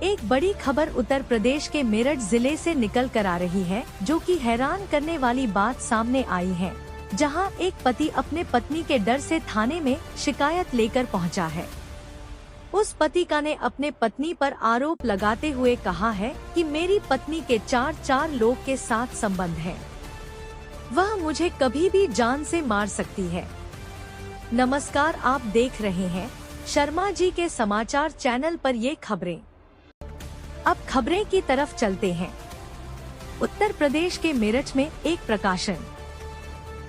एक बड़ी खबर उत्तर प्रदेश के मेरठ जिले से निकल कर आ रही है, जो कि हैरान करने वाली बात सामने आई है, जहां एक पति अपने पत्नी के डर से थाने में शिकायत लेकर पहुंचा है। उस पति का ने अपने पत्नी पर आरोप लगाते हुए कहा है कि मेरी पत्नी के चार लोग के साथ संबंध है, वह मुझे कभी भी जान से मार सकती है। नमस्कार, आप देख रहे हैं शर्मा जी के समाचार चैनल पर ये खबरें। अब खबरें की तरफ चलते हैं। उत्तर प्रदेश के मेरठ में एक प्रकाशन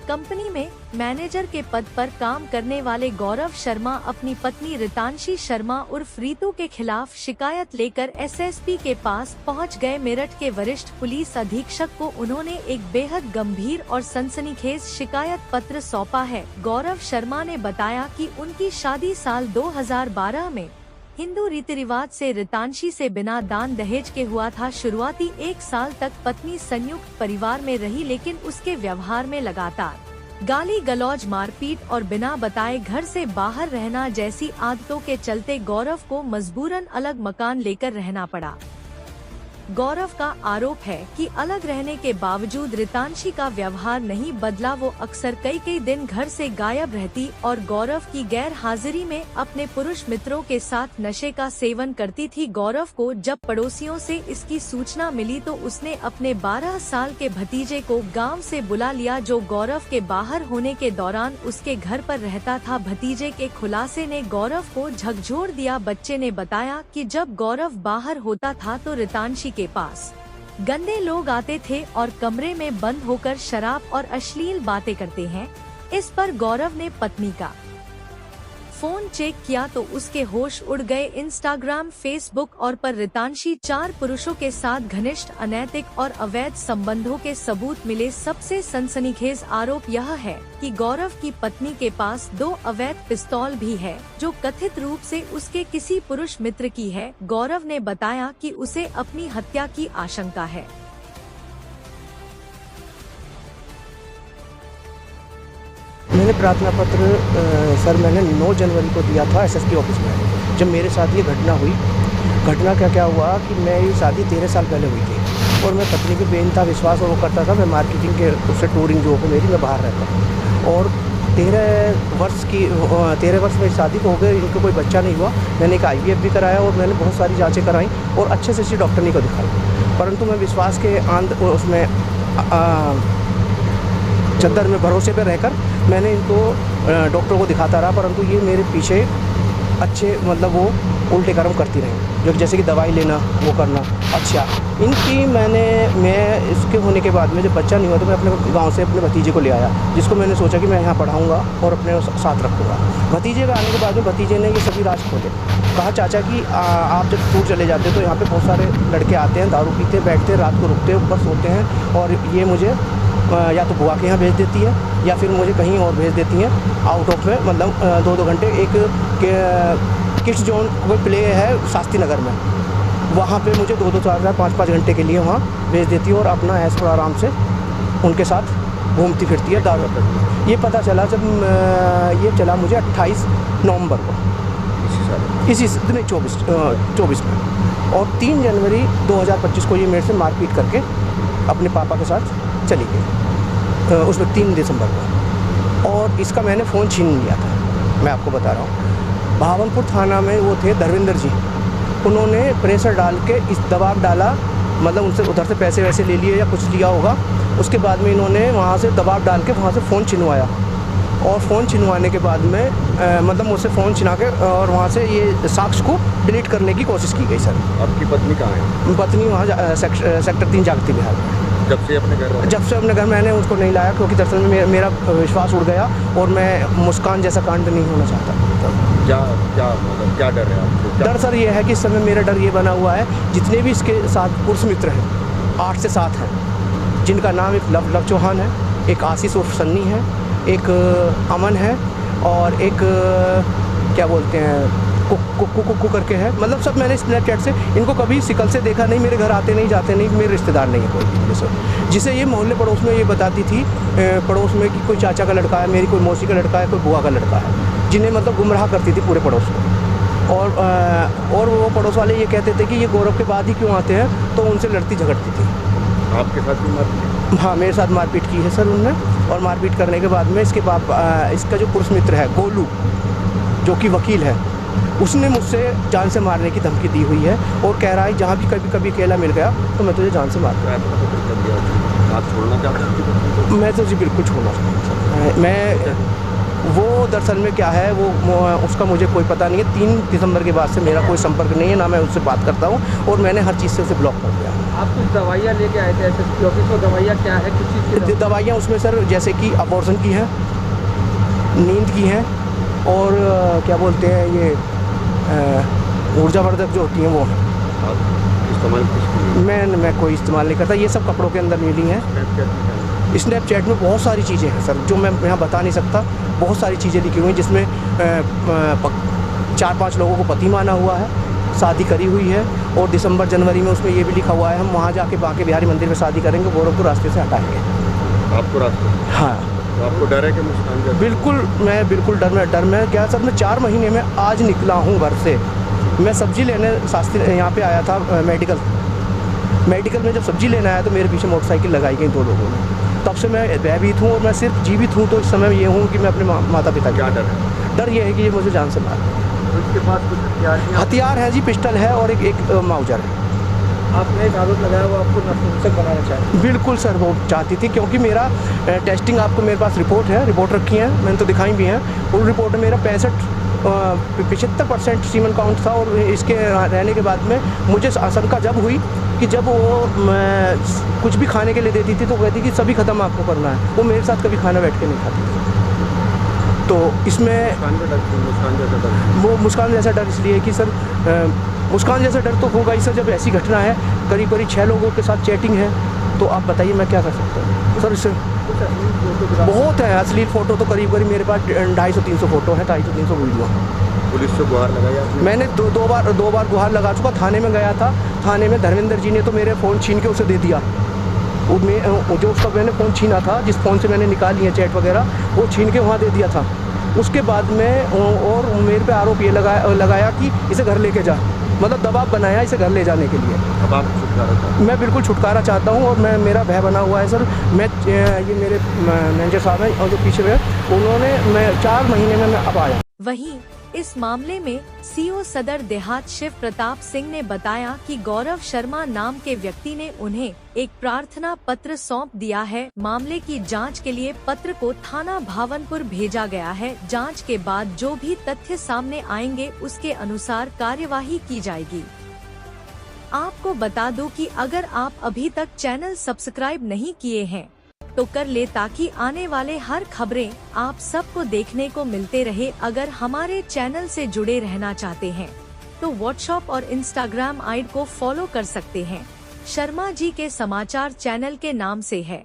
कंपनी में मैनेजर के पद पर काम करने वाले गौरव शर्मा अपनी पत्नी रितांशी शर्मा उर्फ रीतू के खिलाफ शिकायत लेकर एसएसपी के पास पहुंच गए। मेरठ के वरिष्ठ पुलिस अधीक्षक को उन्होंने एक बेहद गंभीर और सनसनीखेज शिकायत पत्र सौंपा है। गौरव शर्मा ने बताया कि उनकी शादी साल 2012 में हिंदू रीति रिवाज से रितांशी से बिना दान दहेज के हुआ था। शुरुआती 1 साल तक पत्नी संयुक्त परिवार में रही, लेकिन उसके व्यवहार में लगातार गाली गलौज, मारपीट और बिना बताए घर से बाहर रहना जैसी आदतों के चलते गौरव को मजबूरन अलग मकान लेकर रहना पड़ा। गौरव का आरोप है कि अलग रहने के बावजूद रितांशी का व्यवहार नहीं बदला। वो अक्सर कई दिन घर से गायब रहती और गौरव की गैर हाजिरी में अपने पुरुष मित्रों के साथ नशे का सेवन करती थी। गौरव को जब पड़ोसियों से इसकी सूचना मिली तो उसने अपने 12 साल के भतीजे को गांव से बुला लिया, जो गौरव के बाहर होने के दौरान उसके घर पर रहता था। भतीजे के खुलासे ने गौरव को झकझोर दिया। बच्चे ने बताया कि जब गौरव बाहर होता था तो रितांशी के पास गंदे लोग आते थे और कमरे में बंद होकर शराब और अश्लील बातें करते हैं। इस पर गौरव ने पत्नी का फोन चेक किया तो उसके होश उड़ गए। इंस्टाग्राम, फेसबुक और पर रितांशी 4 पुरुषों के साथ घनिष्ठ, अनैतिक और अवैध संबंधों के सबूत मिले। सबसे सनसनीखेज आरोप यह है कि गौरव की पत्नी के पास 2 अवैध पिस्तौल भी है, जो कथित रूप से उसके किसी पुरुष मित्र की है। गौरव ने बताया कि उसे अपनी हत्या की आशंका है। मैंने प्रार्थना पत्र सर मैंने 9 जनवरी को दिया था एसएसपी ऑफिस में। जब मेरे साथ ये घटना हुई, घटना क्या हुआ कि मैं ये शादी 13 साल पहले हुई थी और मैं पत्नी पे बेइंतहा विश्वास और वो करता था। मैं मार्केटिंग के उससे टूरिंग जो है मेरी, मैं बाहर रहता और 13 वर्ष मेरी शादी को हो गए, इनको कोई बच्चा नहीं हुआ। मैंने एक IVF भी कराया और मैंने बहुत सारी जाँचें कराई और अच्छे से अच्छी डॉक्टरनी को दिखाई, परंतु मैं विश्वास के उसमें चद्दर में भरोसे पे रहकर मैंने इनको डॉक्टर को दिखाता रहा, परंतु ये मेरे पीछे अच्छे मतलब वो उल्टे कर्म करती रही, जो जैसे कि दवाई लेना, वो करना। अच्छा, मैं इसके होने के बाद में जब बच्चा नहीं हुआ तो मैं अपने गांव से अपने भतीजे को ले आया, जिसको मैंने सोचा कि मैं यहाँ पढ़ाऊँगा और अपने साथ रखूँगा। भतीजे का आने के बाद में भतीजे ने ये सभी राज खोले। कहा, चाचा कि आप जब टूर चले जाते तो यहाँ पे बहुत सारे लड़के आते हैं, दारू पीते, बैठते, रात को रुकते, ऊपर सोते हैं और ये मुझे या तो बुआ के यहाँ भेज देती है या फिर मुझे कहीं और भेज देती हैं आउट ऑफ में, मतलब 2-2 घंटे। एक किड्स जोन कोई प्ले है शास्त्री नगर में, वहाँ पे मुझे 2-2, 4-4, 5-5 घंटे के लिए वहाँ भेज देती है और अपना ऐश और आराम से उनके साथ घूमती फिरती है दारू पर। ये पता चला जब ये चला मुझे 28 नवंबर को, इसी 24 में, और 3 जनवरी 2025 को ये मेरे से मारपीट करके अपने पापा के साथ चली गई, उसमें 3 दिसंबर को। और इसका मैंने फ़ोन छीन लिया था, मैं आपको बता रहा हूँ। भावनपुर थाना में वो थे धर्मेंद्र जी, उन्होंने प्रेशर डाल के इस दबाव डाला, मतलब उनसे उधर से पैसे वैसे ले लिए या कुछ लिया होगा। उसके बाद में इन्होंने वहाँ से दबाव डाल के वहाँ से फ़ोन छिनवाया और फ़ोन छिनवाने के बाद में मतलब मुझसे फ़ोन छिना के और वहाँ से ये साक्ष्य को डिलीट करने की कोशिश की गई। सर, आपकी पत्नी कहाँ है? पत्नी वहाँ सेक्टर 3 जागती बिहार में। जब से अपने घर मैंने उसको नहीं लाया, क्योंकि दरअसल में मेरा विश्वास उड़ गया और मैं मुस्कान जैसा कांड नहीं होना चाहता। क्या डर है आपको? डर सर ये है कि इस समय मेरा डर ये बना हुआ है, जितने भी इसके साथ पुरुष मित्र हैं 8 से 7 हैं, जिनका नाम एक लव चौहान है, एक आशीष उर्फ सन्नी है, एक अमन है और एक क्या बोलते हैं कुकू करके है। मतलब सब मैंने स्नैपचैट से इनको कभी शिकल से देखा नहीं, मेरे घर आते नहीं, जाते नहीं, मेरे रिश्तेदार नहीं है कोई भी। सर, जिसे ये मोहल्ले पड़ोस में ये बताती थी पड़ोस में कि कोई चाचा का लड़का है, मेरी कोई मौसी का लड़का है, कोई बुआ का लड़का है, जिन्हें मतलब गुमराह करती थी पूरे पड़ोस में। और वो पड़ोस वाले ये कहते थे कि ये गौरव के बाद ही क्यों आते हैं, तो उनसे लड़ती झगड़ती थी। आपके साथ भी मारपीट? हाँ, मेरे साथ मारपीट की है सर उन्होंने। और मारपीट करने के बाद में इसके इसका जो पुरुष मित्र है गोलू, जो कि वकील है, उसने मुझसे जान से मारने की धमकी दी हुई है और कह रहा है जहाँ भी कभी कभी अकेला मिल गया तो मैं तुझे जान से मार दूँगा। आप छोड़ना चाहते हैं? मैं तो जी बिल्कुल छोड़ना चाहता हूँ। मैं वो दरअसल में क्या है वो उसका मुझे कोई पता नहीं है। 3 दिसंबर के बाद से मेरा कोई संपर्क नहीं है, ना मैं उससे बात करता हूँ और मैंने हर चीज़ से उसे ब्लॉक कर दिया। आप कुछ दवाइयाँ लेके आए थे SSP ऑफिस में, दवाइयाँ क्या है, किस चीज़ की दवाइयाँ उसमें सर जैसे कि अबॉर्शन की हैं, नींद की हैं और क्या बोलते हैं ये ऊर्जावर्धक जो होती हैं वो हैं। इस्तेमाल किसकी? मैं कोई इस्तेमाल नहीं करता, ये सब कपड़ों के अंदर मिली हैं। स्नैपचैट में बहुत सारी चीज़ें हैं सर जो मैं यहाँ बता नहीं सकता। बहुत सारी चीज़ें लिखी हुई हैं जिसमें 4-5 लोगों को पति माना हुआ है, शादी करी हुई है और दिसंबर जनवरी में उसमें ये भी लिखा हुआ है हम वहाँ जाके बांके बिहारी मंदिर में शादी करेंगे, गौरव को रास्ते से हटाएंगे। आपको रास्ते? हाँ। तो आपको डर है कि मुस्कान जाए? बिल्कुल, मैं बिल्कुल डर में क्या सर, मैं 4 महीने में आज निकला हूँ घर से। मैं सब्ज़ी लेने शास्त्री यहाँ पे आया था मेडिकल में जब सब्ज़ी लेने आया तो मेरे पीछे मोटरसाइकिल लगाई गई 2 लोगों ने। तब से मैं भयभीत हूँ और मैं सिर्फ जीवित हूँ तो इस समय ये हूँ कि मैं अपने माता पिता क्या डर है? डर ये है कि ये मुझे जान से मार दें। उसके पास कुछ हथियार है जी, पिस्टल है और एक माउजर है। आपने एक आरोप लगाया वो आपको नपुंसक बनाना चाहती? बिल्कुल सर, वो चाहती थी क्योंकि मेरा टेस्टिंग आपको मेरे पास रिपोर्ट रखी है, मैंने तो दिखाई भी हैं। उस रिपोर्ट में मेरा 75% सीमन काउंट था और इसके रहने के बाद में मुझे आशंका जब हुई कि जब वो कुछ भी खाने के लिए देती थी तो कहती कि सभी ख़त्म आपको करना है। वो मेरे साथ कभी खाना बैठ के नहीं खाती थी। तो इसमें वो मुस्कान जैसा डर इसलिए कि सर मुस्कान जैसा डर तो होगा ही सर जब ऐसी घटना है, करीब 6 लोगों के साथ चैटिंग है, तो आप बताइए मैं क्या कर सकता हूँ सर। इससे बहुत है अश्लील फ़ोटो तो करीब मेरे पास 250-300 फ़ोटो है, 250-300 वीडियो। पुलिस से गुहार लगाई आपने? मैंने दो बार गुहार लगा चुका। थाने में गया था, थाने में धर्मेंद्र जी ने तो मेरे फ़ोन छीन के उसे दे दिया। जो उसका मैंने फ़ोन छीना था, जिस फ़ोन से मैंने निकाली है चैट वगैरह, वो छीन के वहाँ दे दिया था। उसके बाद में और मेरे पे आरोप ये लगाया कि इसे घर लेके जा, मतलब दबाव बनाया इसे घर ले जाने के लिए। अब आप छुटकारा चाहते हैं? मैं बिल्कुल छुटकारा चाहता हूँ और मेरा भय बना हुआ है सर। ये मेरे मैनेजर साहब हैं और जो पीछे हुए मैं 4 महीने में मैं अब आया। वहीं इस मामले में सीओ सदर देहात शिव प्रताप सिंह ने बताया कि गौरव शर्मा नाम के व्यक्ति ने उन्हें एक प्रार्थना पत्र सौंप दिया है। मामले की जांच के लिए पत्र को थाना भावनपुर भेजा गया है। जांच के बाद जो भी तथ्य सामने आएंगे उसके अनुसार कार्यवाही की जाएगी। आपको बता दूं कि अगर आप अभी तक चैनल सब्सक्राइब नहीं किए हैं तो कर ले ताकि आने वाले हर खबरें आप सबको देखने को मिलते रहे। अगर हमारे चैनल से जुड़े रहना चाहते हैं तो व्हाट्सएप और इंस्टाग्राम आईडी को फॉलो कर सकते हैं। शर्मा जी के समाचार चैनल के नाम से है।